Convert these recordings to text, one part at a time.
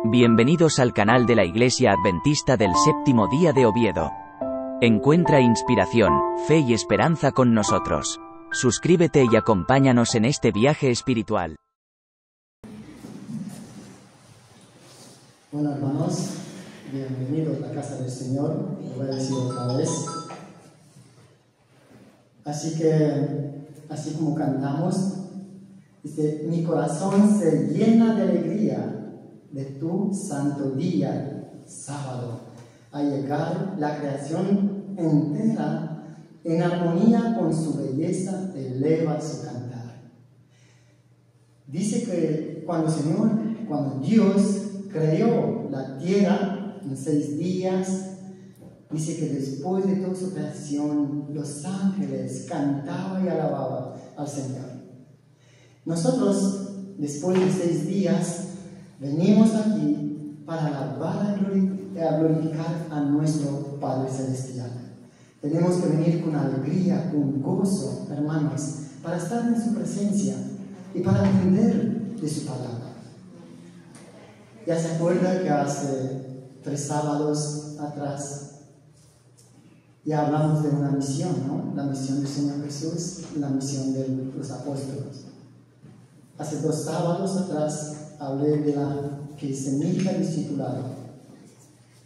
Bienvenidos al canal de la Iglesia Adventista del Séptimo Día de Oviedo. Encuentra inspiración, fe y esperanza con nosotros. Suscríbete y acompáñanos en este viaje espiritual. Bueno, hermanos, bienvenidos a la casa del Señor, lo voy a decir otra vez. Así como cantamos, dice: mi corazón se llena de alegría de tu santo día, sábado, a llegar la creación entera en armonía con su belleza, eleva su cantar. Dice que cuando Dios creó la tierra en 6 días, dice que después de toda su creación, los ángeles cantaban y alababan al Señor. Nosotros, después de 6 días, venimos aquí para alabar y glorificar a nuestro Padre Celestial. Tenemos que venir con alegría, con gozo, hermanos, para estar en su presencia y para aprender de su palabra. Ya se acuerda que hace 3 sábados atrás ya hablamos de una misión, ¿no? La misión del Señor Jesús y la misión de los apóstoles. Hace 2 sábados atrás hablé de la que significa discipulado.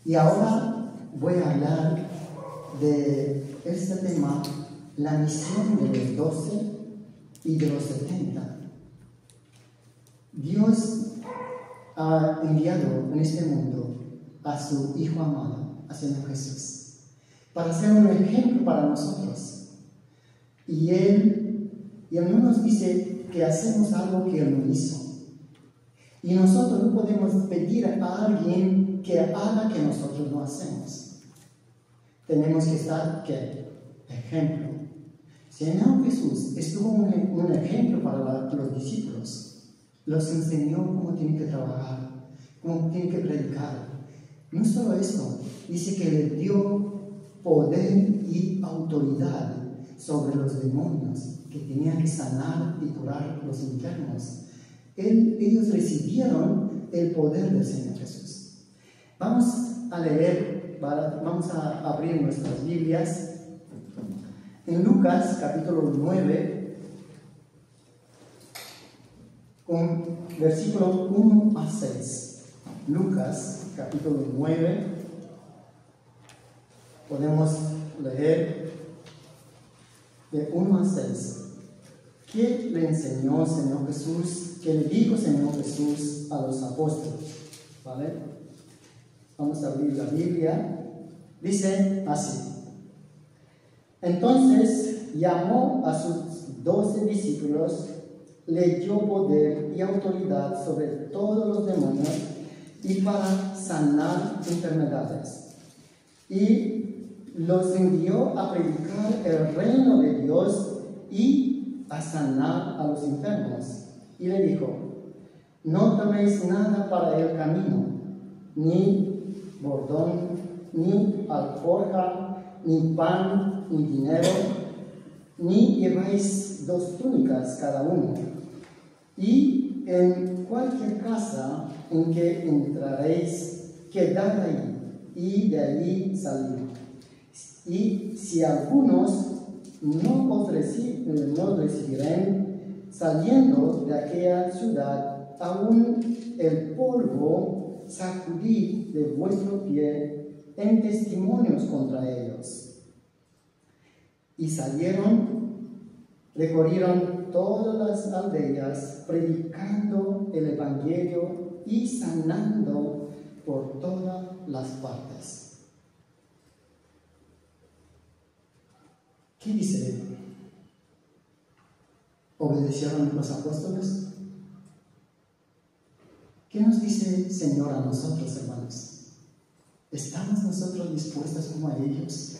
Y ahora voy a hablar de este tema, la misión de los 12 y de los 70. Dios ha enviado en este mundo a su Hijo amado, a Señor Jesús, para ser un ejemplo para nosotros. Y Él no nos dice que hacemos algo que Él no hizo. Y nosotros no podemos pedir a alguien que haga que nosotros no hacemos. Tenemos que estar, ¿qué? Ejemplo. Señor Jesús estuvo un ejemplo para los discípulos. Los enseñó cómo tienen que trabajar, cómo tienen que predicar. No solo esto, dice que les dio poder y autoridad sobre los demonios, que tenían que sanar y curar los enfermos. Ellos recibieron el poder del Señor Jesús. Vamos a leer, vamos a abrir nuestras Biblias en Lucas capítulo 9, con versículos 1 a 6. Lucas capítulo 9, podemos leer de 1 a 6. ¿Qué le enseñó el Señor Jesús? ¿Qué le dijo el Señor Jesús a los apóstoles? ¿Vale? Vamos a abrir la Biblia. Dice así: entonces llamó a sus 12 discípulos, le dio poder y autoridad sobre todos los demonios y para sanar enfermedades. Y los envió a predicar el reino de Dios y a sanar a los enfermos. Y le dijo: no toméis nada para el camino, ni bordón, ni alforja, ni pan, ni dinero, ni llevéis 2 túnicas cada uno. Y en cualquier casa en que entraréis, quedad ahí, y de allí salid. Y si algunos no os recibirán saliendo de aquella ciudad, aún el polvo sacudid de vuestro pie en testimonios contra ellos. Y salieron, recorrieron todas las aldeas, predicando el evangelio y sanando por todas las partes. ¿Qué dice? ¿Obedecieron los apóstoles? ¿Qué nos dice el Señor a nosotros, hermanos? ¿Estamos nosotros dispuestos como a ellos?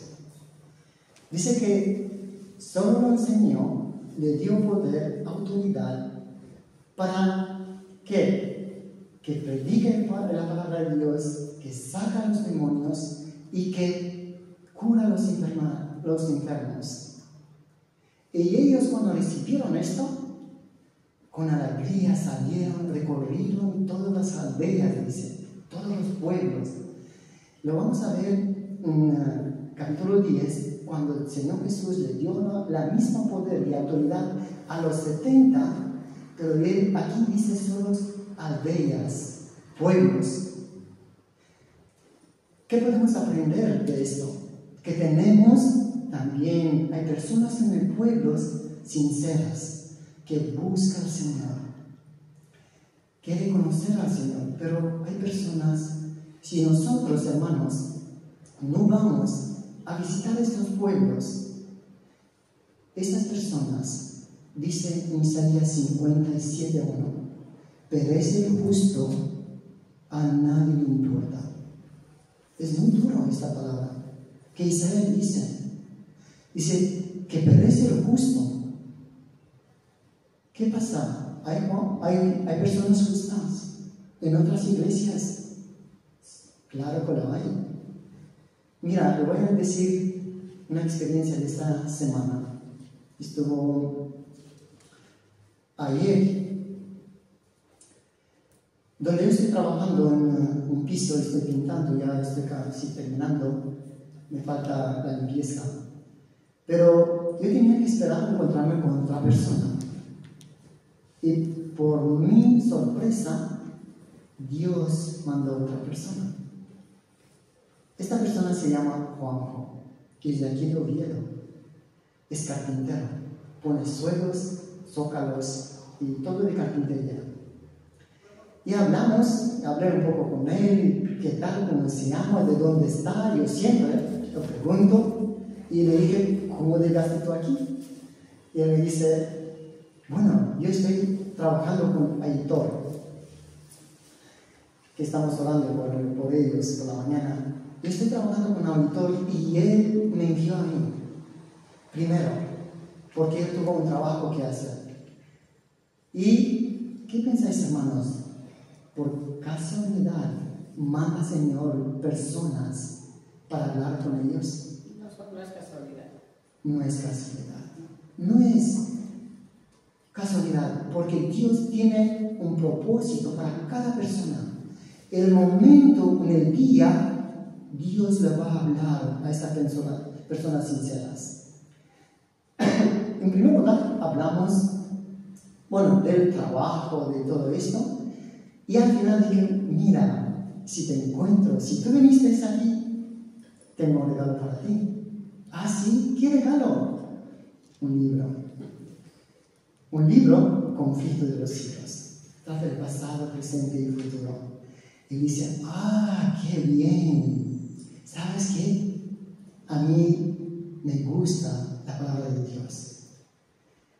Dice que solo lo enseñó, le dio poder, autoridad, para que predique la palabra de Dios, que saca a los demonios y que cura a los enfermos. Y ellos, cuando recibieron esto, con alegría salieron, recorrieron todas las aldeas, dice, pueblos. Lo vamos a ver en capítulo 10, cuando el Señor Jesús le dio la misma poder y autoridad a los 70, pero aquí dice solo aldeas, pueblos. ¿Qué podemos aprender de esto? Que tenemos también, hay personas en el pueblo sinceras que buscan al Señor, quieren conocer al Señor, pero hay personas, si nosotros, hermanos, no vamos a visitar estos pueblos, estas personas, dice en Isaías 57:1, perece el justo, a nadie le importa. Es muy duro esta palabra que Isaías dice que perece el justo. ¿Qué pasa? Hay personas justas en otras iglesias. Claro que lo hay. Mira, le voy a decir una experiencia de esta semana. Estuvo ayer, donde yo estoy trabajando en un piso, estoy pintando, ya estoy casi terminando, me falta la limpieza. Pero yo tenía que esperar encontrarme con otra persona. Y por mi sorpresa, Dios mandó a otra persona. Esta persona se llama Juanjo, que es de aquí de Oviedo. Es carpintero, pone suelos, zócalos y todo de carpintería. Y hablé un poco con él, qué tal, cómo se llama, de dónde está. Yo siempre lo pregunto y le dije, ¿cómo llegaste tú aquí? Y él me dice, bueno, yo estoy trabajando con Aitor, que estamos hablando por ellos por la mañana. Yo estoy trabajando con Aitor y él me envió a mí, primero, porque él tuvo un trabajo que hacer. ¿Y qué pensáis, hermanos? Por casualidad, manda Señor personas para hablar con ellos. No es casualidad. No es casualidad. No es casualidad, porque Dios tiene un propósito para cada persona. El momento, en el día, Dios le va a hablar a estas personas sinceras. En primer lugar, hablamos, del trabajo, de todo esto. Y al final dije, mira, si te encuentro, si tú viniste aquí, tengo un regalo para ti. Ah, sí, ¿qué regalo? Un libro. Un libro, Conflicto de los Siglos. Trata del pasado, presente y futuro. Y dice, qué bien. ¿Sabes qué? A mí me gusta la palabra de Dios.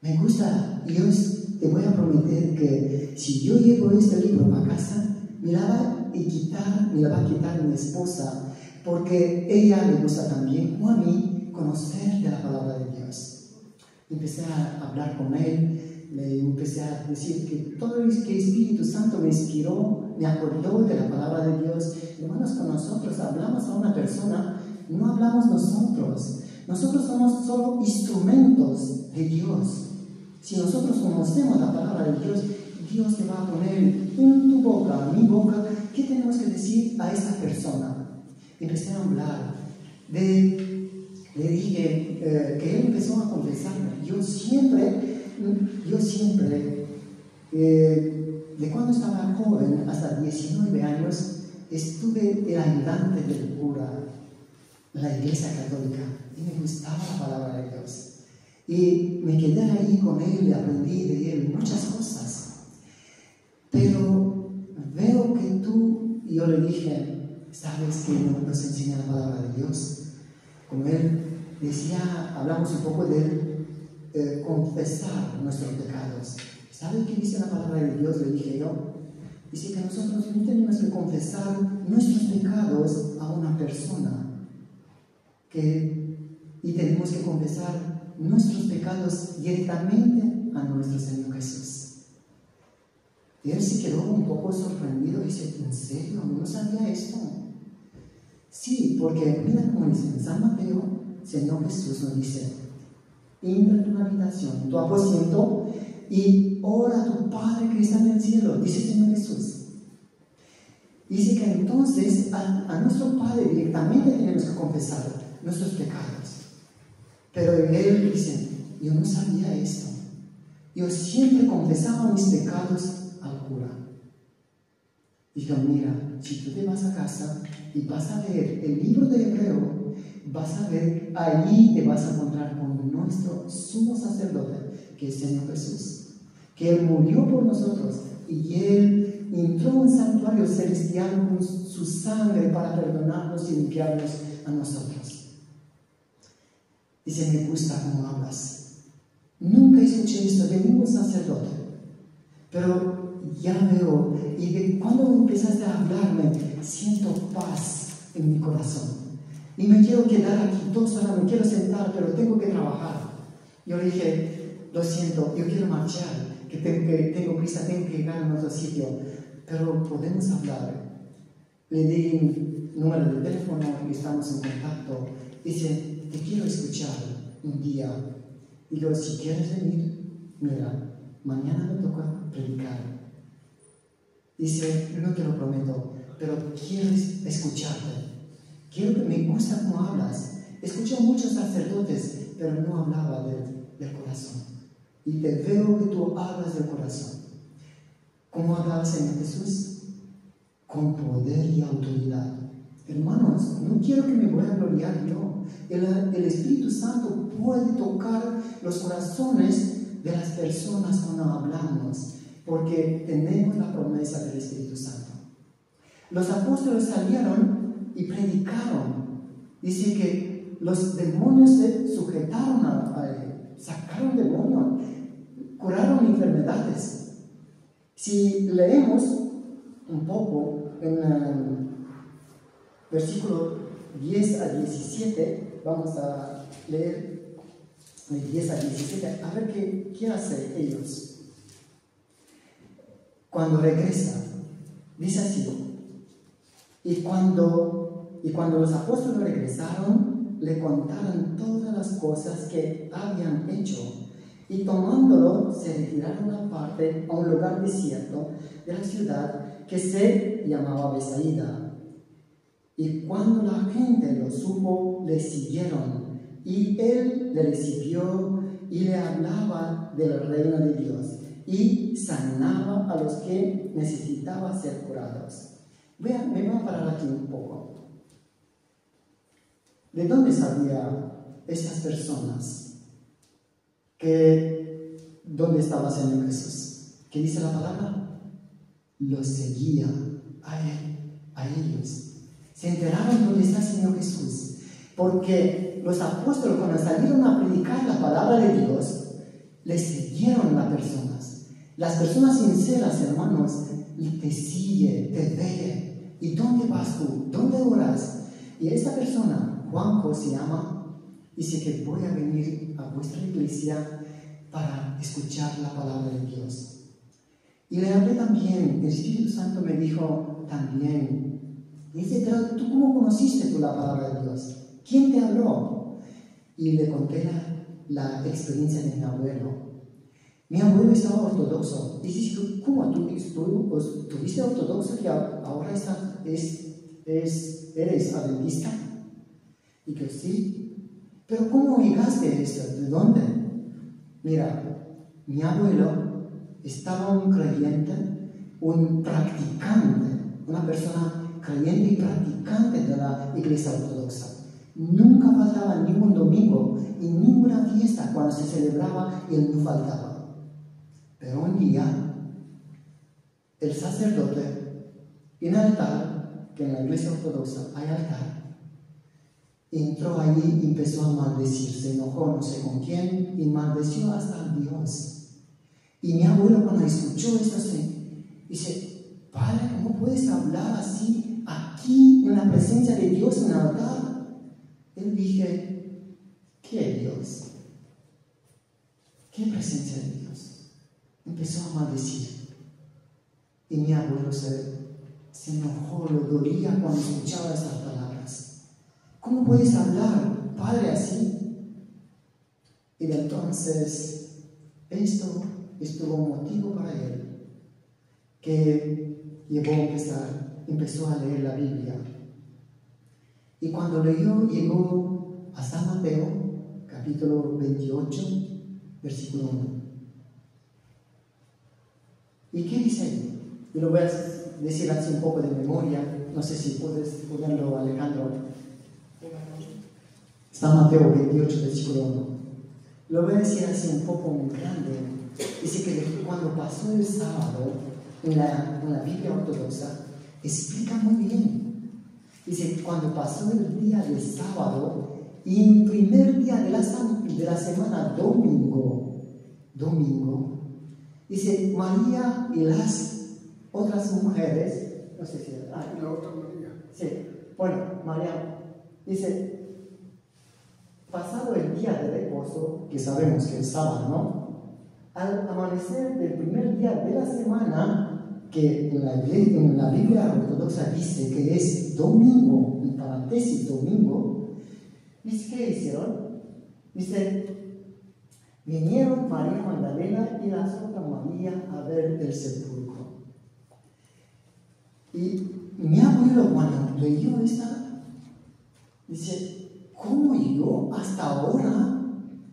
Me gusta, Dios. Te voy a prometer que si yo llevo este libro a casa, me la va a quitar mi esposa, porque ella le gusta también, o a mí, conocer de la palabra de Dios. Empecé a hablar con él, le empecé a decir que todo lo que el Espíritu Santo me inspiró, me acordó de la palabra de Dios. Hermanos, con nosotros hablamos a una persona, no hablamos nosotros. Nosotros somos solo instrumentos de Dios. Si nosotros conocemos la palabra de Dios, Dios te va a poner en tu boca, en mi boca, ¿qué tenemos que decir a esta persona? Empecé a hablar. Le dije que él empezó a confesarme. Yo siempre, de cuando estaba joven hasta 19 años, estuve el ayudante del cura en la iglesia católica y me gustaba la palabra de Dios. Y me quedé ahí con él y aprendí de él muchas cosas. Pero veo que tú, y yo le dije, sabes que nos enseña la palabra de Dios. Como él decía, hablamos un poco de confesar nuestros pecados. ¿Sabes qué dice la palabra de Dios? Le dije yo. Dice que nosotros no tenemos que confesar nuestros pecados a una persona. Y tenemos que confesar nuestros pecados directamente a nuestro Señor Jesús. Y él se quedó un poco sorprendido y dice, ¿en serio? ¿No sabía esto? Sí, porque mira cómo dice en San Mateo, Señor Jesús nos dice, entra en tu habitación, en tu aposento, y ora a tu Padre que está en el cielo, dice el Señor Jesús. Dice que entonces a nuestro Padre directamente tenemos que confesar nuestros pecados. Pero él dice, yo no sabía esto. Yo siempre confesaba mis pecados al cura. Dijo, mira, si tú te vas a casa y vas a leer el libro de Hebreo, vas a ver, allí te vas a encontrar con nuestro sumo sacerdote, que es el Señor Jesús, que Él murió por nosotros y Él entró en un santuario celestial con su sangre para perdonarnos y limpiarnos a nosotros. Dice, me gusta cómo hablas. Nunca escuché esto de ningún sacerdote, pero ya veo, y cuando empezaste a hablarme, siento paz en mi corazón. Y me quiero quedar aquí 2 horas, me quiero sentar, pero tengo que trabajar. Yo le dije, lo siento, yo quiero marchar, que tengo prisa, tengo que llegar a otro sitio, pero podemos hablar. Le di un número de teléfono y estamos en contacto. Dice, te quiero escuchar un día. Digo, si quieres venir, mira, mañana me toca predicar. Dice, no te lo prometo, pero quiero escucharte. Quiero que me gusta cómo hablas. Escuché a muchos sacerdotes, pero no hablaba del corazón. Y te veo que tú hablas del corazón. ¿Cómo hablaba el Señor Jesús? Con poder y autoridad. Hermanos, no quiero que me voy a gloriar yo. El Espíritu Santo puede tocar los corazones de las personas cuando hablamos, porque tenemos la promesa del Espíritu Santo. Los apóstoles salieron y predicaron. Dice que los demonios se sujetaron a él, sacaron demonios, curaron enfermedades. Si leemos un poco en el versículo 10 a 17, vamos a leer de 10 a 17, a ver qué hacen ellos. Cuando regresa, dice así, y cuando los apóstoles regresaron, le contaron todas las cosas que habían hecho, y tomándolo, se retiraron aparte a un lugar desierto de la ciudad que se llamaba Besaida. Y cuando la gente lo supo, le siguieron, y él le recibió y le hablaba del reino de Dios, y sanaba a los que necesitaban ser curados. Me voy a parar aquí un poco. ¿De dónde sabían estas personas dónde estaba el Señor Jesús? ¿Qué dice la palabra? Los seguía a él, a ellos. Se enteraron dónde está el Señor Jesús, porque los apóstoles, cuando salieron a predicar la palabra de Dios, les siguieron las personas. Las personas sinceras, hermanos, te siguen, te ven. ¿Y dónde vas tú? ¿Dónde oras? Y esta persona, Juanjo se llama, dice que voy a venir a vuestra iglesia para escuchar la palabra de Dios. Y le hablé también, el Espíritu Santo me dijo también, dice, pero ¿tú cómo conociste tú la palabra de Dios? ¿Quién te habló? Y le conté la experiencia de mi abuelo. Mi abuelo estaba ortodoxo. Dice, ¿cómo tú tuviste ortodoxo que ahora eres adventista? Y que sí. ¿Pero cómo llegaste a esto? ¿De dónde? Mira, mi abuelo estaba un creyente, un practicante, una persona creyente y practicante de la iglesia ortodoxa. Nunca faltaba ningún domingo y ninguna fiesta cuando se celebraba, él no faltaba. Pero un día, el sacerdote, en el altar, que en la iglesia ortodoxa hay altar, entró allí y empezó a maldecir, se enojó no sé con quién y maldeció hasta a Dios. Y mi abuelo, cuando escuchó esto, dice, Padre, ¿cómo puedes hablar así aquí en la presencia de Dios en el altar? Él dije, ¿qué Dios? ¿Qué presencia de Dios? Empezó a maldecir. Y mi abuelo se enojó, lo dolía cuando escuchaba estas palabras. ¿Cómo puedes hablar, Padre, así? Y de entonces, esto estuvo un motivo para él, que llevó a empezar empezó a leer la Biblia. Y cuando leyó, llegó a San Mateo, capítulo 28, versículo 1. ¿Y qué dice ahí? Yo lo voy a decir así un poco de memoria. No sé si puedes ponerlo, Alejandro. San Mateo 28, versículo 1. Lo voy a decir así un poco muy grande. Dice que cuando pasó el sábado, en la Biblia ortodoxa, explica muy bien. Dice, cuando pasó el día del sábado, y en el primer día de la semana, domingo, dice, María y las otras mujeres, no sé si era, la otra María. Sí, bueno, María, dice, pasado el día de reposo, que sabemos que es sábado, ¿no? Al amanecer del primer día de la semana, que en la Biblia ortodoxa dice que es domingo, en paréntesis domingo, dice, ¿qué hicieron? Dice, vinieron María Magdalena y las otras María a ver el sepulcro. Y mi abuelo cuando leyó esta, dice, ¿cómo yo hasta ahora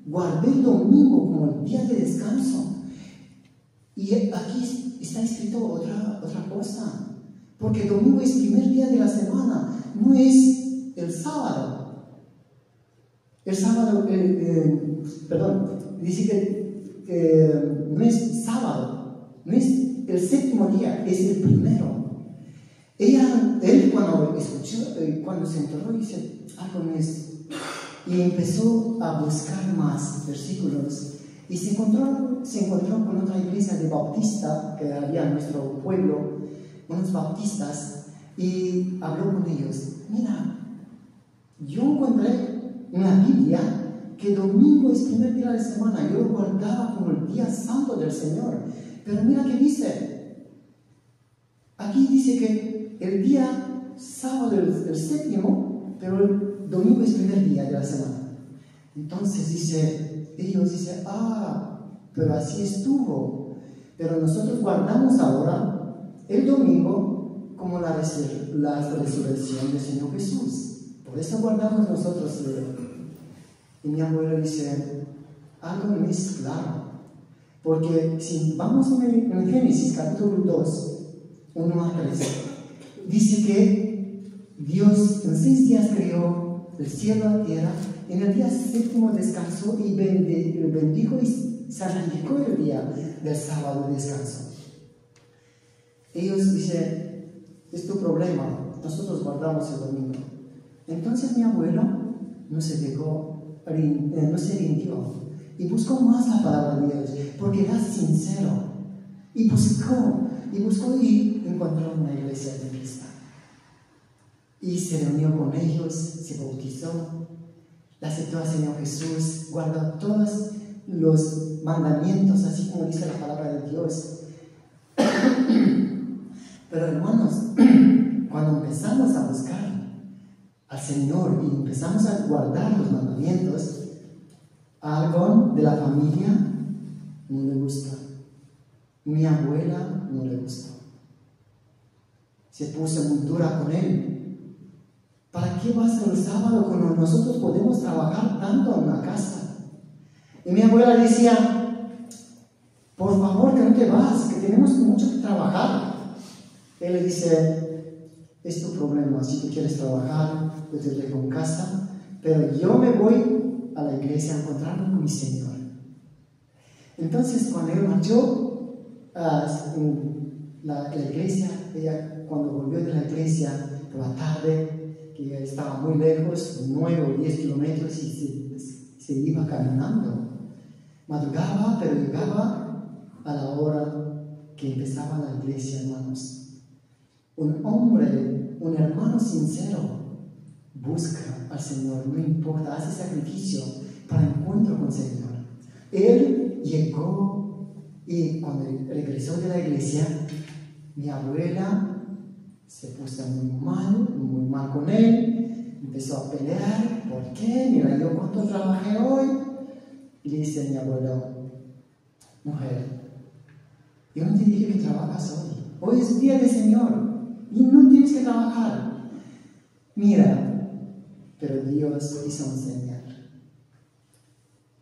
guardé el domingo como el día de descanso? Y aquí está escrito otra cosa, porque el domingo es el primer día de la semana, no es el sábado. El sábado, perdón, dice que no es sábado, no es el séptimo día, es el primero. Él cuando escuchó, cuando se enteró, dice, algo no es. Y empezó a buscar más versículos. Y se encontró con otra iglesia de bautista que había en nuestro pueblo, unos bautistas, y habló con ellos. Mira, yo encontré en la Biblia que domingo es el primer día de la semana, yo lo guardaba como el día santo del Señor. Pero mira qué dice. Aquí dice que el día sábado es el séptimo, pero el domingo es el primer día de la semana. Entonces ellos dicen, pero así estuvo. Pero nosotros guardamos ahora el domingo como la resurrección del Señor Jesús. Por eso guardamos nosotros. Y mi abuelo dice, algo no es claro. Porque si vamos en Génesis capítulo 2, 1 a 3, dice que Dios en 6 días creó el cielo y la tierra. En el día séptimo descansó y bendijo y santificó el día del sábado de descanso. Ellos dicen, es tu problema, nosotros guardamos el domingo. Entonces mi abuelo no se rindió y buscó más la palabra de Dios, porque era sincero. Y buscó y encontró una iglesia adventista. Y se reunió con ellos, se bautizó, la aceptó al Señor Jesús, guardó todos los mandamientos, así como dice la palabra de Dios. Pero hermanos, cuando empezamos a buscar al Señor y empezamos a guardar los mandamientos, a algo de la familia no le gusta. Mi abuela no le gustó. Se puso muy dura con él. ¿Para qué vas el sábado cuando nosotros podemos trabajar tanto en la casa? Y mi abuela decía, por favor que no te vas, que tenemos mucho que trabajar. Él le dice, es tu problema, si tú quieres trabajar, yo te dejo en casa, pero yo me voy a la iglesia a encontrarme con mi Señor. Entonces cuando él marchó a la iglesia, ella cuando volvió de la iglesia por la tarde, que estaba muy lejos, 9 o 10 kilómetros, y se iba caminando. Madrugaba, pero llegaba a la hora que empezaba la iglesia, hermanos. Un hombre, un hermano sincero, busca al Señor, no importa, hace sacrificio para encuentro con el Señor. Él llegó y cuando regresó de la iglesia, mi abuela se puso muy mal con él, empezó a pelear. ¿Por qué? Mira, yo cuánto trabajé hoy. Y le dice a mi abuelo, mujer, yo no te dije que trabajas hoy. Hoy es día del Señor. y no tienes que trabajar. Mira, pero Dios hizo un señal.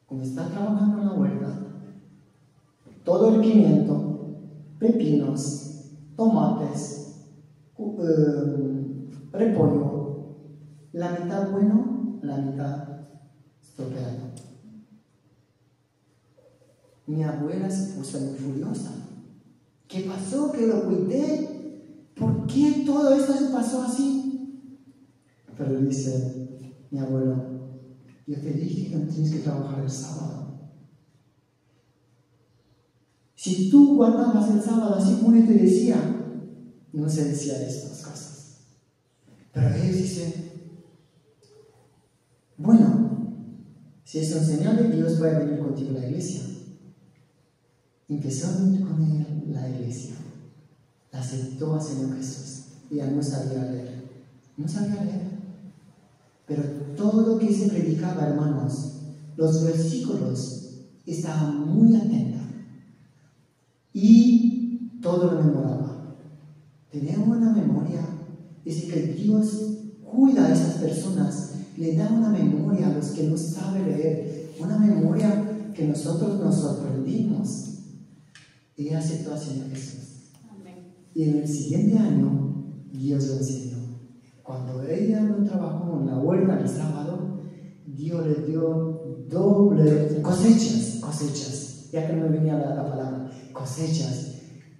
Como está trabajando en la huerta, todo el pimiento, pepinos, tomates, repollo, la mitad bueno, la mitad estropeado. Mi abuela se puso muy furiosa. ¿Qué pasó? ¿Que lo cuidé? ¿Por qué todo esto se pasó así? Pero dice mi abuelo, yo te dije que no tienes que trabajar el sábado. Si tú guardabas el sábado así como yo te decía, no se decía estas cosas. Pero ellos dicen, bueno, si es un señal de Dios, voy a venir contigo a la iglesia. Empezó a venir con él la iglesia. La aceptó al Señor Jesús. Ella no sabía leer. No sabía leer. Pero todo lo que se predicaba, hermanos, los versículos, estaba muy atenta. Y todo lo memoraba. Tenía una memoria. Dice que Dios cuida a esas personas. Le da una memoria a los que no saben leer. Una memoria que nosotros nos sorprendimos. Ella aceptó al Señor Jesús. Amén. Y en el siguiente año, Dios lo enseñó. Cuando ella no trabajó en la huerta el sábado, Dios le dio doble cosechas. Ya que no me venía la palabra, cosechas.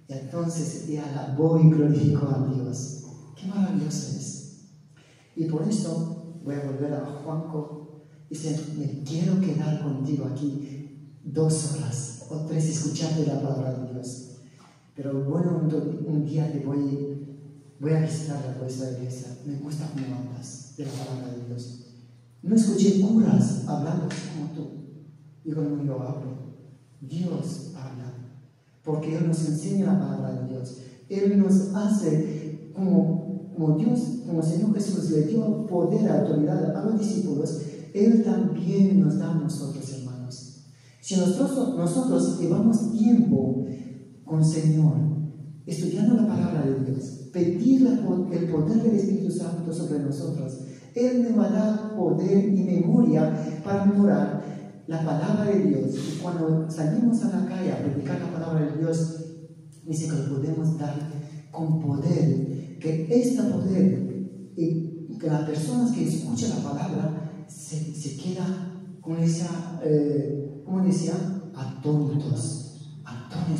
Y entonces ella alabó y glorificó a Dios. ¡Qué maravilloso es! Y por eso voy a volver a Juanco. Dice, me quiero quedar contigo aquí 2 horas o 3 escuchando la palabra de Dios. Pero bueno, un día te voy a visitar por esta iglesia. Me gusta cómo hablas de la palabra de Dios. No escuché curas hablando así como tú. Y como yo hablo, Dios habla. Porque Él nos enseña la palabra de Dios. Él nos hace como Dios, como el Señor Jesús le dio poder, autoridad a los discípulos. Él también nos da a nosotros, hermanos. Si nosotros llevamos tiempo con el Señor, estudiando la palabra de Dios, pedir el poder del Espíritu Santo sobre nosotros, Él nos va a dar poder y memoria para memorar la palabra de Dios. Y cuando salimos a la calle a predicar la palabra de Dios, dice que lo podemos dar con poder, que este poder y que las personas que escuchan la palabra se quedan con esa, ¿cómo decía? Atónitos,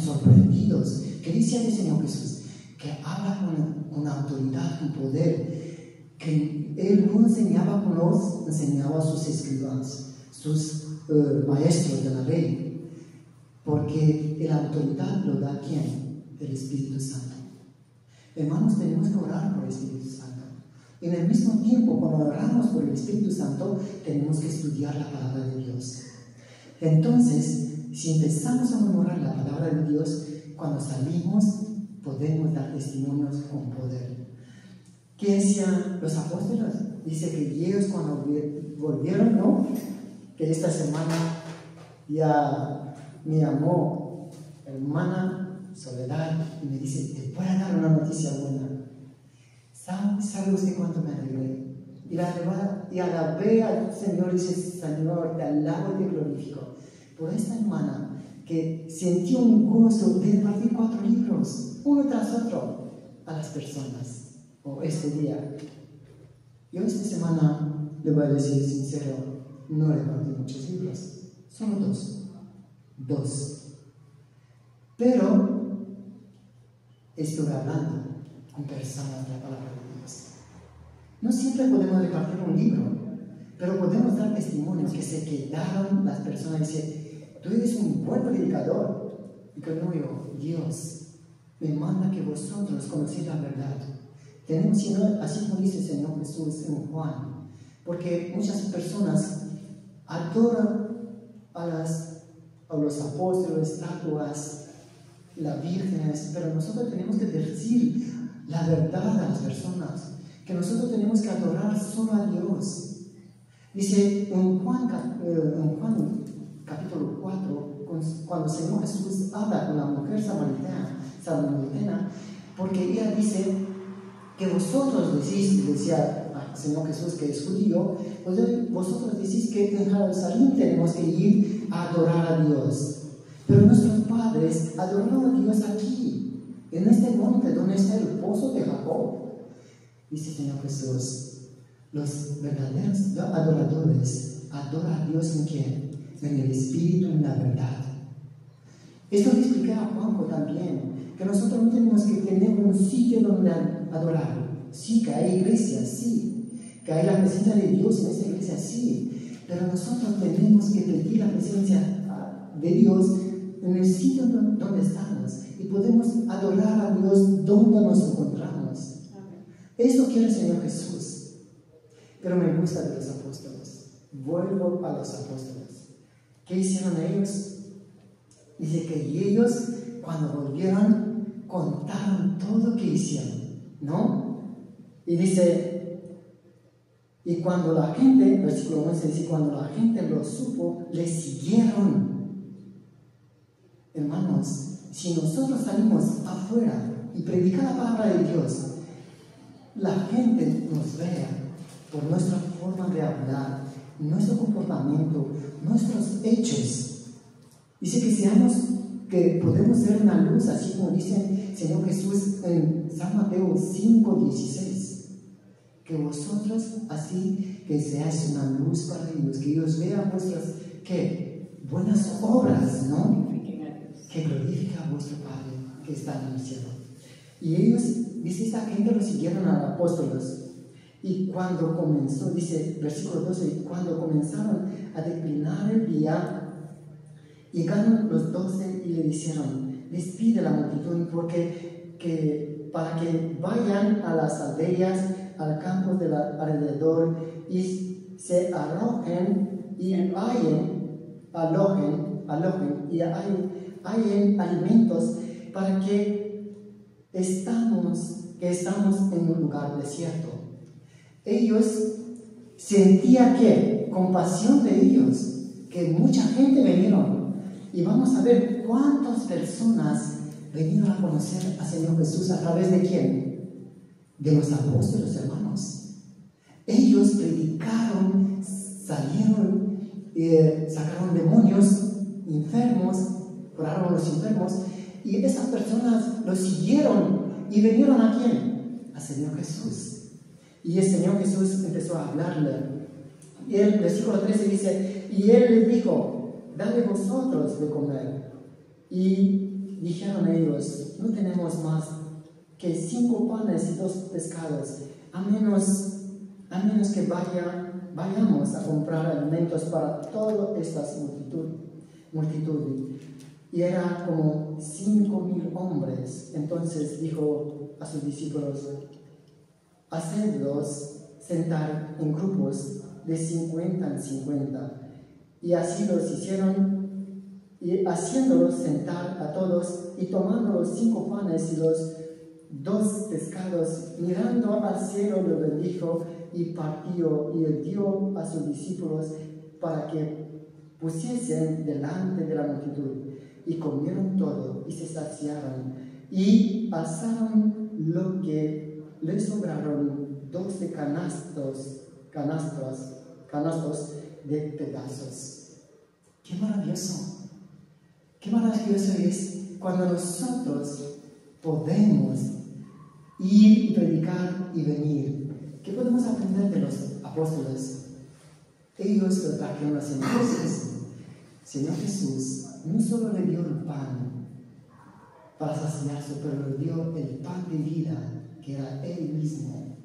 sorprendidos. ¿Qué decía el Señor Jesús? Que habla con autoridad, con poder, que Él no enseñaba como nos enseñaba a sus escribas, sus maestros de la ley, porque la autoridad lo da ¿quién? El Espíritu Santo. Hermanos, tenemos que orar por el Espíritu Santo. En el mismo tiempo, cuando oramos por el Espíritu Santo, tenemos que estudiar la palabra de Dios. Entonces, si empezamos a memorar la palabra de Dios, cuando salimos, podemos dar testimonios con poder. ¿Qué decían los apóstoles? Dice que ellos cuando volvieron, ¿no? Que esta semana ya me llamó hermana Soledad y me dice, te voy a dar una noticia buena. ¿Sabe usted cuánto me alegré? Y alabé al Señor y dice, Señor, te alabo y te glorifico por esta hermana que sintió un gozo de impartir 4 libros, uno tras otro, a las personas, o este día. Yo esta semana, le voy a decir sincero, no le impartí muchos libros, solo 2. Pero estuve hablando con personas de la palabra de Dios. No siempre podemos repartir un libro, pero podemos dar testimonios que se quedaron las personas y dicen, tú eres un buen predicador. Y que no, yo, Dios me manda que vosotros conocéis la verdad. Tenemos, así como dice el Señor Jesús en Juan, porque muchas personas adoran a los apóstoles, estatuas, las vírgenes, pero nosotros tenemos que decir la verdad a las personas, que nosotros tenemos que adorar solo a Dios. Dice en Juan capítulo 4, cuando el Señor Jesús habla con la mujer samaritana, porque ella dice, que vosotros decís, decía al Señor Jesús que es judío, pues vosotros decís que en Jerusalén tenemos que ir a adorar a Dios. Pero nuestros padres adoraron a Dios aquí, en este monte donde está el pozo de Jacob. Dice el Señor Jesús, los verdaderos adoradores adoran a Dios en quién? En el Espíritu y en la verdad. Esto le expliqué a Juanjo también, que nosotros no tenemos que tener un sitio donde adorar. Sí, que hay iglesias, sí, que hay la presencia de Dios en esta iglesia, sí, pero nosotros tenemos que pedir la presencia de Dios en el sitio donde estamos y podemos adorar a Dios donde nos encontramos. Esto quiere el Señor Jesús. Pero me gusta de los apóstoles. Vuelvo a los apóstoles. ¿Qué hicieron ellos? Dice que ellos, cuando volvieron, contaron todo lo que hicieron, ¿no? Y dice, y cuando la gente, versículo 11 dice, cuando la gente lo supo, le siguieron. Hermanos, si nosotros salimos afuera y predicamos la palabra de Dios, la gente nos vea por nuestra forma de hablar, nuestro comportamiento, nuestros hechos. Dice que podemos ser una luz, así como dice el Señor Jesús en San Mateo 5:16. Que vosotros así que seáis una luz para ellos, que ellos vean vuestras, ¿qué? Buenas obras, ¿no? Que glorifica a vuestro Padre que está en el cielo. Y ellos, dice, esta gente lo siguieron a los apóstoles. Y cuando comenzó, dice, versículo 12, cuando comenzaron a declinar el día, llegaron los 12 y le dijeron, despide a la multitud para que vayan a las aldeas, al campo del alrededor y se alojen y hallen alimentos para que estamos en un lugar desierto. Ellos sentían que compasión de ellos, que mucha gente vinieron. Y vamos a ver cuántas personas vinieron a conocer al Señor Jesús a través de quién? De los apóstoles, hermanos. Ellos predicaron, salieron, sacaron demonios, enfermos, curaron a los enfermos, y esas personas los siguieron y vinieron a quién? Al Señor Jesús. Y el Señor Jesús empezó a hablarle. Y el versículo 13 dice, y Él les dijo, dale vosotros de comer. Y dijeron ellos, no tenemos más que 5 panes y 2 pescados, a menos que vayamos a comprar alimentos para toda esta multitud. Y era como 5,000 hombres. Entonces dijo a sus discípulos, hacedlos sentar en grupos de 50 en 50. Y así los hicieron, y haciéndolos sentar a todos, y tomando los 5 panes y los 2 pescados, mirando al cielo, lo bendijo y partió, y dio a sus discípulos para que pusiesen delante de la multitud. Y comieron todo, y se saciaron, y alzaron lo que les sobraron 12 canastos de pedazos. ¡Qué maravilloso! ¡Qué maravilloso es cuando nosotros podemos ir y predicar y venir! ¿Qué podemos aprender de los apóstoles? Ellos lo trajeron al Señor Jesús. Señor Jesús no solo le dio el pan para saciarse, pero le dio el pan de vida, que era Él mismo.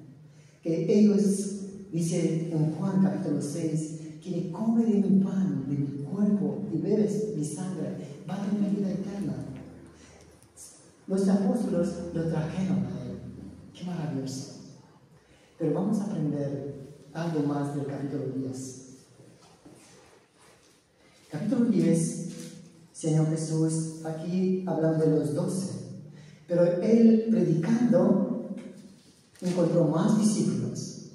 Que ellos, dice en Juan capítulo 6, quien come de mi pan, de mi cuerpo y bebe mi sangre, va a tener vida eterna. Los apóstoles lo trajeron a Él. ¡Qué maravilloso! Pero vamos a aprender algo más del capítulo 10. Capítulo 10, Señor Jesús, aquí hablando de los 12, pero Él predicando encontró más discípulos.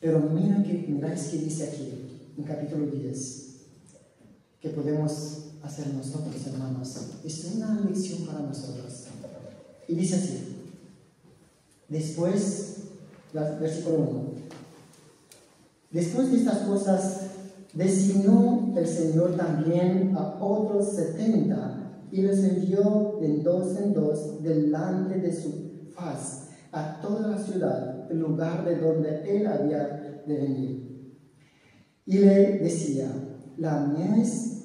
Pero miráis que dice aquí, en capítulo 10, que podemos hacer nosotros, hermanos. Es una lección para nosotros. Y dice así, Después, versículo 1. Después de estas cosas, designó el Señor también a otros 70 y los envió de dos en dos delante de su faz a toda la ciudad, el lugar de donde él había de venir. Y le decía: la mies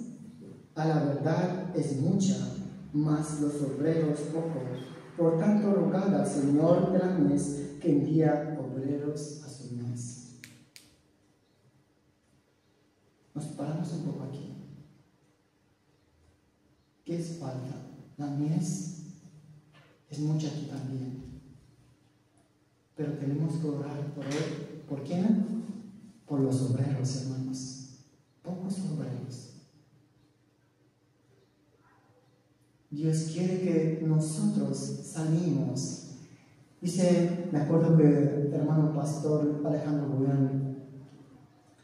a la verdad es mucha, mas los obreros pocos. Por tanto, rogad al Señor de la mies que envía obreros a su mies. Nos paramos un poco aquí. ¿Qué es falta? La mies es mucha aquí también. Pero tenemos que orar por él. ¿Por quién? Por los obreros, hermanos. Pocos obreros. Dios quiere que nosotros salimos. Dice, me acuerdo que el hermano pastor Alejandro Bullán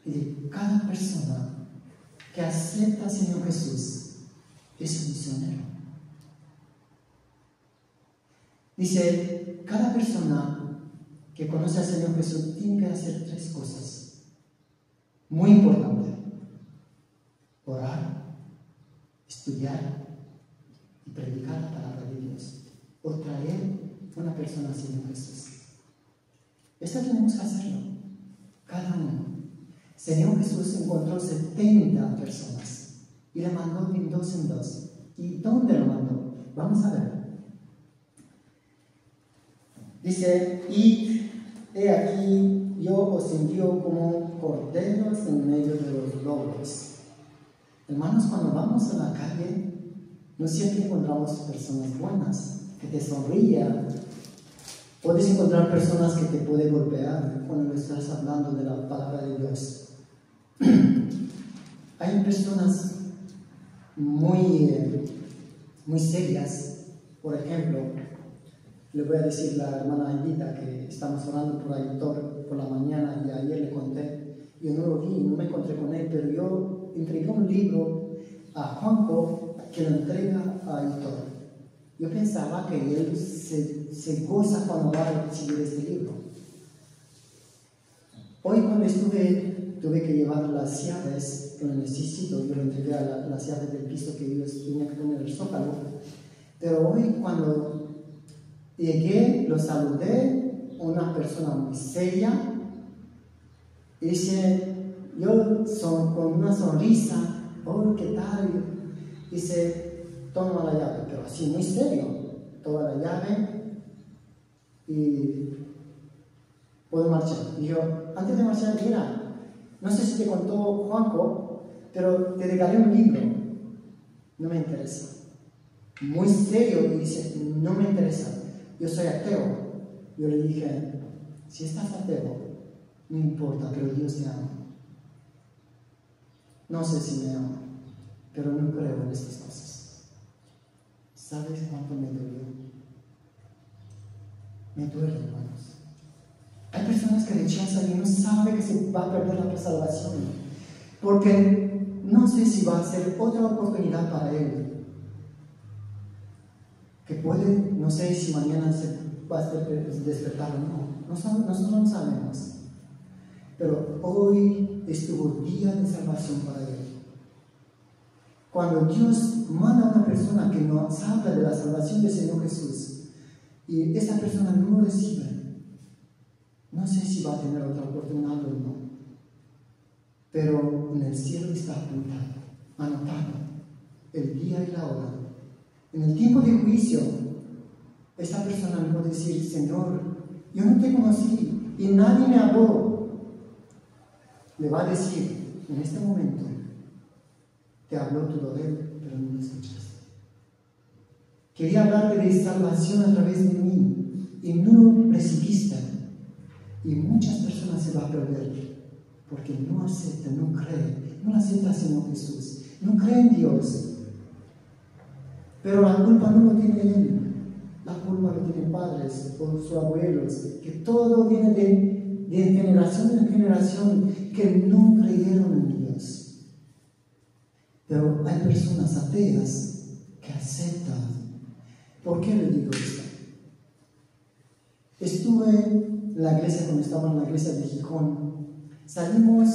dice: cada persona que acepta al Señor Jesús es un misionero. Dice, cada persona que conoce al Señor Jesús tiene que hacer 3 cosas muy importantes: orar, estudiar y predicar la palabra de Dios, o traer una persona al Señor Jesús. Esto tenemos que hacerlo, cada uno. Señor Jesús encontró 70 personas y le mandó de dos en dos. ¿Y dónde lo mandó? Vamos a ver. Dice: y he aquí, yo os envío como corderos en medio de los lobos. Hermanos, cuando vamos a la calle, no siempre encontramos personas buenas, que te sonrían. Puedes encontrar personas que te pueden golpear cuando estás hablando de la palabra de Dios. Hay personas muy serias. Por ejemplo, le voy a decir a la hermana Aidita que estamos orando por Aitor por la mañana, y ayer le conté. Yo no lo vi, no me encontré con él, pero yo entregué un libro a Juanjo que lo entrega a Aitor. Yo pensaba que él se goza cuando va a recibir este libro. Hoy cuando tuve que llevar las llaves que lo necesito. Yo le entregué a las llaves del piso que ellos tenían que poner el zócalo. Pero hoy cuando llegué, lo saludé, una persona muy seria, y dice, con una sonrisa: oh, ¿qué tal? Dice, toma la llave, pero así muy serio. Toma la llave y puedo marchar. Y yo, antes de marchar, mira, no sé si te contó Juanjo, pero te regalé un libro. No me interesa. Muy serio, y dice, no me interesa. Yo soy ateo. Yo le dije, si estás ateo, no importa, pero Dios te ama. No sé si me ama, pero no creo en estas cosas. ¿Sabes cuánto me dolió? Me duele, hermanos. Hay personas que rechazan y no saben que se va a perder la salvación, porque no sé si va a ser otra oportunidad para él. Que puede, no sé si mañana se va a despertar o no. Nosotros no sabemos. Pero hoy es tu día de salvación para él. Cuando Dios manda a una persona que nos habla de la salvación del Señor Jesús y esa persona no lo recibe, no sé si va a tener otra oportunidad o no. Pero en el cielo está apuntado, anotado, el día y la hora. En el tiempo de juicio, esta persona me puede decir, Señor, yo no te conocí y nadie me habló. Le va a decir, en este momento, te habló tu Dorel, pero no lo escuchaste. Quería hablarte de salvación a través de mí y no lo recibiste. Y muchas personas se van a perder porque no aceptan, no creen, no aceptan al Señor Jesús, no creen en Dios. Pero la culpa no lo tiene él, la culpa lo tienen padres o sus abuelos, que todo viene de generación en generación que no creyeron en Dios. Pero hay personas ateas que aceptan. ¿Por qué le digo esto? Estuve en la iglesia cuando estaba en la iglesia de Gijón. Salimos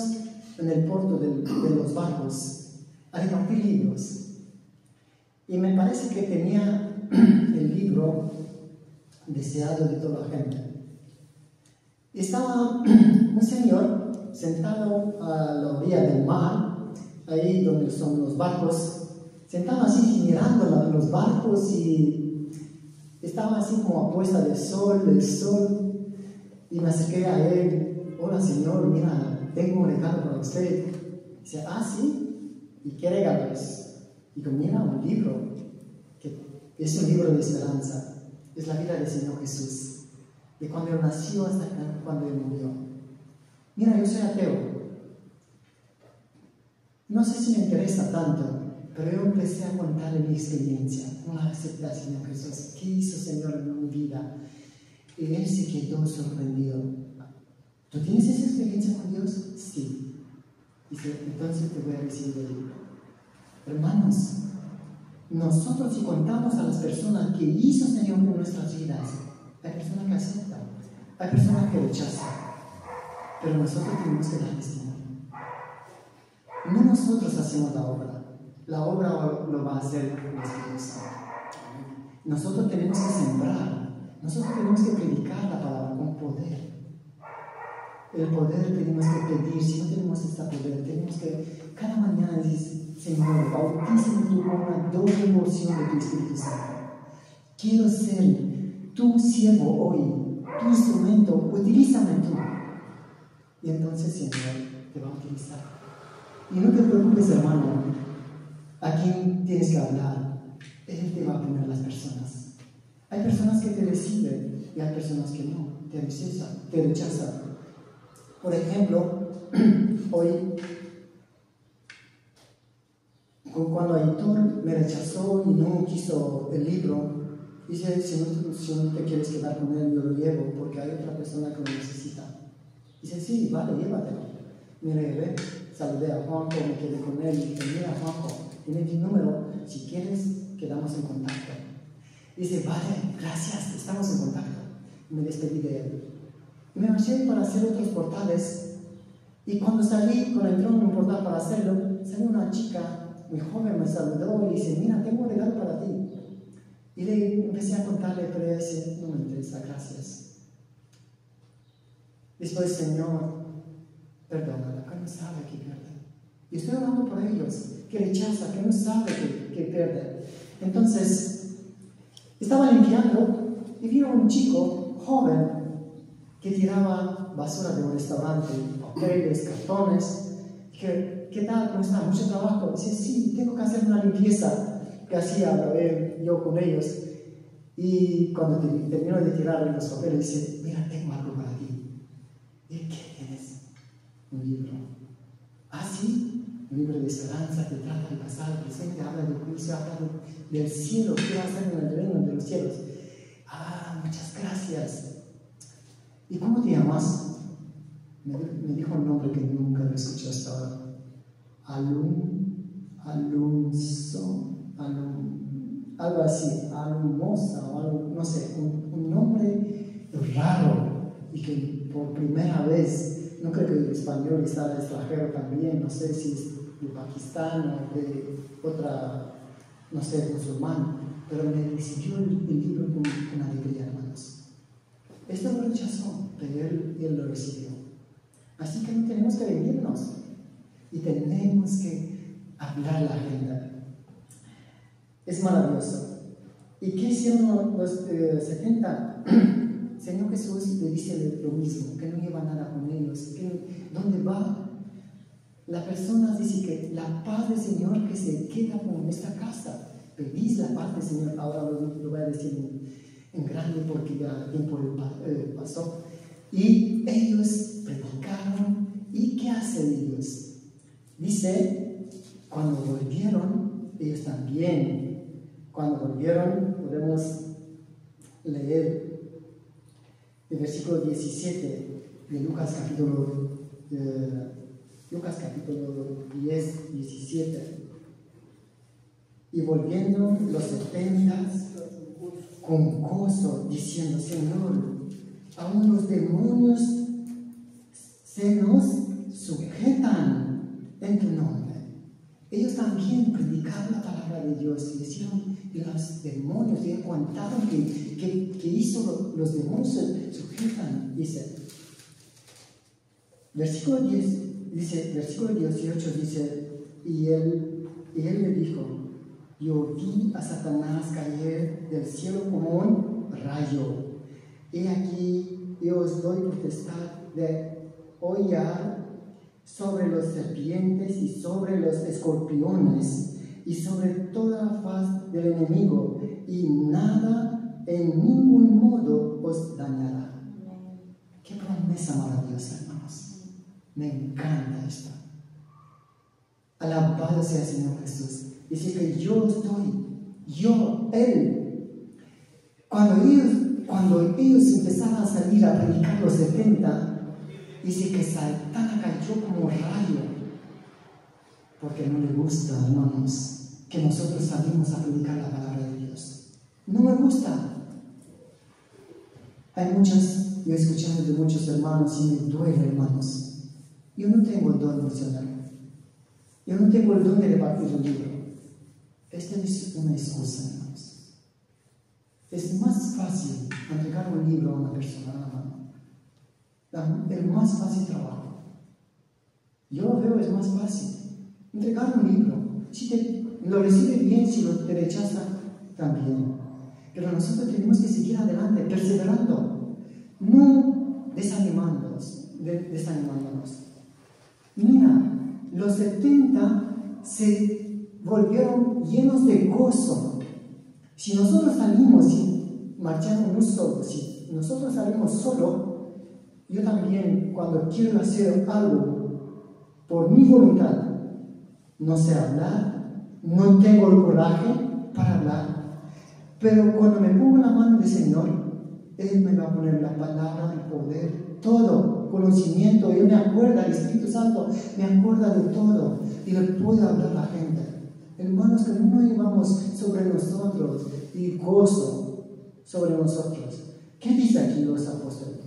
en el puerto de los barcos a repartir libros. Y me parece que tenía el libro deseado de toda la gente. Estaba un señor sentado a la orilla del mar, ahí donde son los barcos, sentado así mirando los barcos y estaba así como a puesta del sol, y me acerqué a él. Hola señor, mira, tengo un regalo para usted. Dice, ah, sí, ¿y qué regalo es? Digo, mira, un libro, que es un libro de esperanza, es la vida del Señor Jesús, de cuando Él nació hasta cuando Él murió. Mira, yo soy ateo. No sé si me interesa tanto, pero yo empecé a contarle mi experiencia. Una acepté al Señor Jesús. ¿Qué hizo Señor en mi vida? Y Él se quedó sorprendido. ¿Tú tienes esa experiencia con Dios? Sí. Dice, entonces te voy a recibir el libro. Hermanos, nosotros si contamos a las personas que hizo Señor en nuestras vidas, hay personas que aceptan, hay personas que rechazan, pero nosotros tenemos que dar testimonio. No nosotros hacemos la obra lo va a hacer el Espíritu Santo. Nosotros tenemos que sembrar, nosotros tenemos que predicar la palabra con poder. El poder tenemos que pedir, si no tenemos este poder, tenemos que cada mañana decir, Señor, bautízame tú con una doble porción de tu Espíritu Santo. Quiero ser tu siervo hoy, tu instrumento, utilízame tú. Y entonces, Señor, te va a utilizar. Y no te preocupes, hermano, a quién tienes que hablar. Él te va a poner las personas. Hay personas que te reciben y hay personas que no, te rechazan. Por ejemplo, hoy, cuando Aitor me rechazó y no quiso el libro, dice, si no te quieres quedar con él, yo lo llevo, porque hay otra persona que lo necesita. Dice, sí, vale, llévatelo. Me llevé, saludé a Juanjo, me quedé con él y dije, mira Juanjo, tiene mi número, si quieres, quedamos en contacto. Dice, vale, gracias, estamos en contacto. Y me despedí de él. Y me marché para hacer otros portales. Y cuando salí, cuando entró en un portal para hacerlo, salió una chica muy joven, me saludó y dice, mira, tengo un regalo para ti. Y le empecé a contarle, pero ella dice, no me interesa, gracias. Después, Señor, perdónala, que no sabe que pierde. Y estoy orando por ellos, que rechaza, que no sabe que pierde. Entonces, estaba limpiando y vino un chico joven que tiraba basura de un restaurante, papeles, cartones. ¿Qué tal? ¿Cómo está? ¿Mucho trabajo? Dice, sí, tengo que hacer una limpieza que hacía yo con ellos. Y cuando terminó de tirar los papeles, dice, mira, tengo algo para ti. ¿Y qué tienes? Un libro. Ah, sí, un libro de esperanza que trata del pasado, del presente, habla del juicio, habla del cielo, qué va a hacer en el reino de los cielos. Ah, muchas gracias. ¿Y cómo te llamas? Me dijo un nombre que nunca lo escuché hasta ahora. Algo así, Alumosa o algo, no sé, un nombre raro y que por primera vez, no creo que el español está extranjero también, no sé si es de Pakistán o de otra, no sé, musulmán, pero me recibió el libro con alegría, hermanos. Esto lo rechazó, pero él lo recibió. Así que no tenemos que rendirnos y tenemos que hablar la agenda. Es maravilloso. ¿Y qué hicieron los 70? Señor Jesús le dice lo mismo, que no lleva nada con ellos, que ¿dónde va? La persona dice que la paz del Señor que se queda con esta casa. Pedís la paz del Señor, ahora lo voy a decir en grande porque ya el tiempo pasó. Y ellos predicaron. ¿Y qué hacen ellos? Dice, cuando volvieron, ellos también, cuando volvieron, podemos leer el versículo 17 de Lucas capítulo 10, 17. Y volviendo los 70 con gozo, diciendo, Señor, Aún los demonios se nos sujetan en tu nombre. Ellos también predicaron la palabra de Dios y decían que los demonios, y contaron que hizo los demonios se sujetan. Dice, versículo 18 dice, y él le dijo, yo vi a Satanás caer del cielo como un rayo. He aquí, yo os doy potestad de hollar sobre los serpientes y sobre los escorpiones y sobre toda la faz del enemigo, y nada en ningún modo os dañará. Qué promesa maravillosa, hermanos. Me encanta esto. Alabado sea el Señor Jesús. Dice que yo estoy, Él. Cuando ellos empezaron a salir a predicar los 70, dice que Satanás cayó como rayo, porque no le gusta, hermanos, que nosotros salimos a predicar la palabra de Dios. No me gusta. Yo he escuchado de muchos hermanos y me duele, hermanos. Yo no tengo el don emocional. Yo no tengo el don de repartir un libro. Esta es una excusa, hermanos. Es más fácil entregar un libro a una persona a la mano. El más fácil trabajo. Yo lo veo, es más fácil. Entregar un libro. Si lo recibe bien, si te rechaza, también. Pero nosotros tenemos que seguir adelante, perseverando. No desanimándonos. Mira, los 70 se volvieron llenos de gozo. Si nosotros salimos y marchamos solos, si nosotros salimos solo, yo también cuando quiero hacer algo por mi voluntad, no sé hablar, no tengo el coraje para hablar, pero cuando me pongo en la mano del Señor, Él me va a poner la palabra, el poder, todo, conocimiento. Yo me acuerdo, el Espíritu Santo me acuerda de todo y le puedo hablar a la gente. Hermanos, que no llevamos sobre nosotros y gozo sobre nosotros. ¿Qué dice aquí los apóstoles?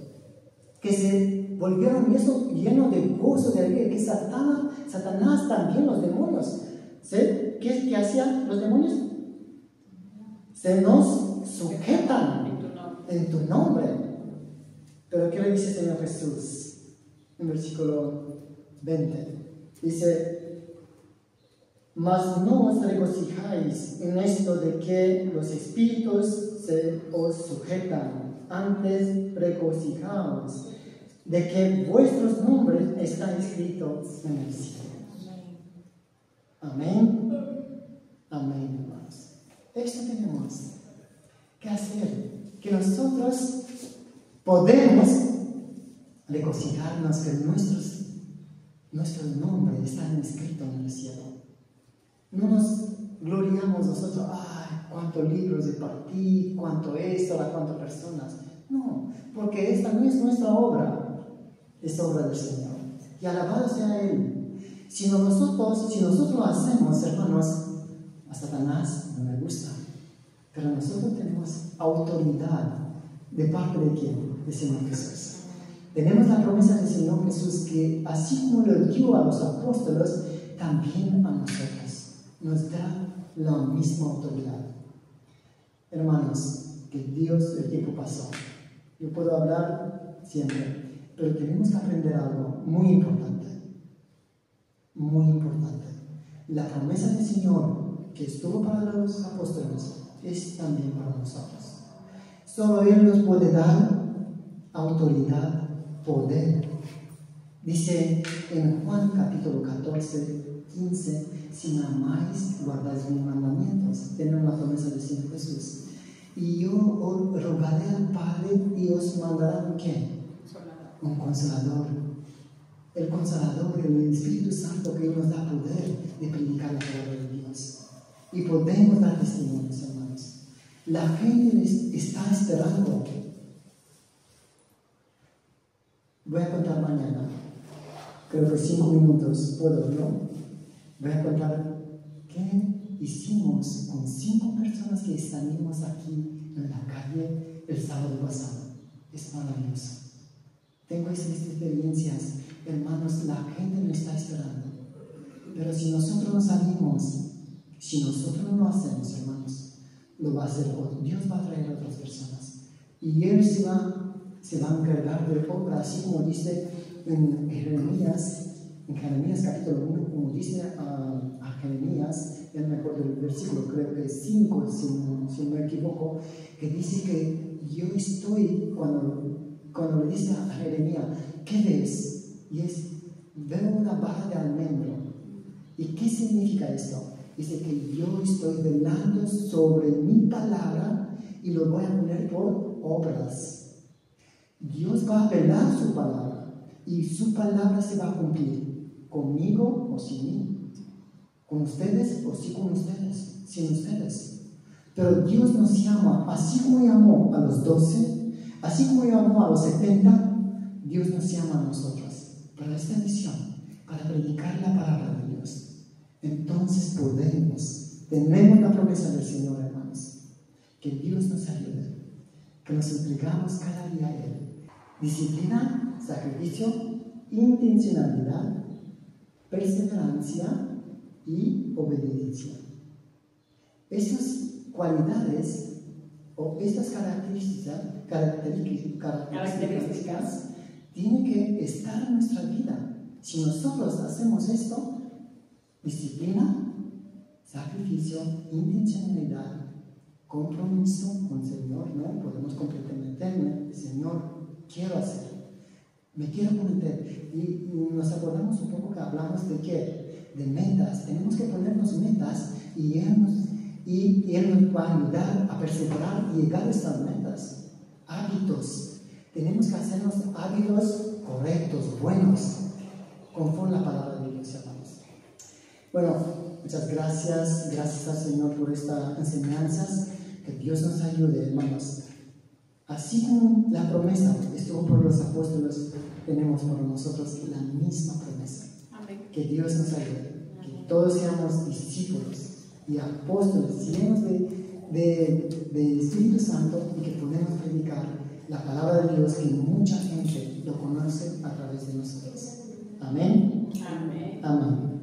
Que se volvieron llenos de gozo, de alegría, que Satanás también, los demonios. ¿Sí? ¿Qué hacían los demonios? Se nos sujetan en tu nombre. Pero ¿qué le dice el Señor Jesús? En versículo 20. Dice, mas no os regocijáis en esto de que los espíritus se os sujetan, antes regocijaos de que vuestros nombres están escritos en el cielo. Amén. Amén, hermanos. Esto tenemos que hacer, que nosotros podemos regocijarnos que nuestros nombres están escritos en el cielo. No nos gloriamos nosotros, cuántos libros repartí, cuánto esto, a cuántas personas. No, porque esta no es nuestra obra, es obra del Señor. Y alabado sea Él. Si nosotros lo hacemos, hermanos, a Satanás no le gusta. Pero nosotros tenemos autoridad. ¿De parte de quién? Del Señor Jesús. Tenemos la promesa del Señor Jesús que así como lo dio a los apóstoles, también a nosotros nos da la misma autoridad. Hermanos, que Dios, el tiempo pasó. Yo puedo hablar siempre, pero tenemos que aprender algo muy importante. Muy importante. La promesa del Señor que estuvo para los apóstoles es también para nosotros. Solo Él nos puede dar autoridad, poder. Dice en Juan capítulo 14, 15, si me amáis, guardáis mis mandamientos. Tenemos la promesa del Señor Jesús. Y yo os rogaré al Padre y os mandará un ¿qué? Un consolador. El consolador, el Espíritu Santo que nos da poder de predicar la palabra de Dios. Y podemos dar testimonios, hermanos. La gente está esperando. Voy a contar mañana. Creo que 5 minutos puedo, ¿no? Voy a contar qué hicimos con 5 personas que salimos aquí en la calle el sábado pasado. Es maravilloso. Tengo esas experiencias, hermanos, la gente me está esperando. Pero si nosotros no salimos, si nosotros no lo hacemos, hermanos, lo va a hacer otro. Dios va a traer a otras personas. Y Él se va a encargar de obra, así como dice en Jeremías capítulo 1, como dice a Jeremías, ya me acuerdo del versículo, creo que es 5, si no me equivoco, que dice que yo estoy, cuando le dice a Jeremías, ¿qué ves? Y veo una barra de almendro. ¿Y qué significa esto? Dice que yo estoy velando sobre mi palabra y lo voy a poner por obras. Dios va a velar su palabra y su palabra se va a cumplir conmigo o sin mí, con ustedes o sin ustedes, sin ustedes. Pero Dios nos llama, así como llamó a los 12, así como llamó a los 70, Dios nos llama a nosotros para esta misión, para predicar la palabra de Dios. Entonces tenemos la promesa del Señor, hermanos, que Dios nos ayude, que nos entregamos cada día a Él. Disciplina, sacrificio, intencionalidad, perseverancia y obediencia. Esas cualidades o estas características tienen que estar en nuestra vida. Si nosotros hacemos esto, disciplina, sacrificio, intencionalidad, compromiso con el Señor, ¿no? Podemos comprometerme, Señor, quiero hacer, me quiero comprometer. Y nos acordamos un poco que hablamos de qué, de metas. Tenemos que ponernos metas y Él nos va a ayudar a perseverar y llegar a estas metas. Hábitos. Tenemos que hacernos hábitos correctos, buenos, conforme a la palabra de Dios, hermanos. Bueno, muchas gracias. Gracias al Señor por estas enseñanzas. Que Dios nos ayude, hermanos. Así como la promesa estuvo por los apóstoles, tenemos por nosotros la misma promesa. Amén. Que Dios nos ayude. Amén. Que todos seamos discípulos y apóstoles llenos de Espíritu Santo y que podamos predicar la palabra de Dios, que mucha gente lo conoce a través de nosotros. Amén. Amén. Amén.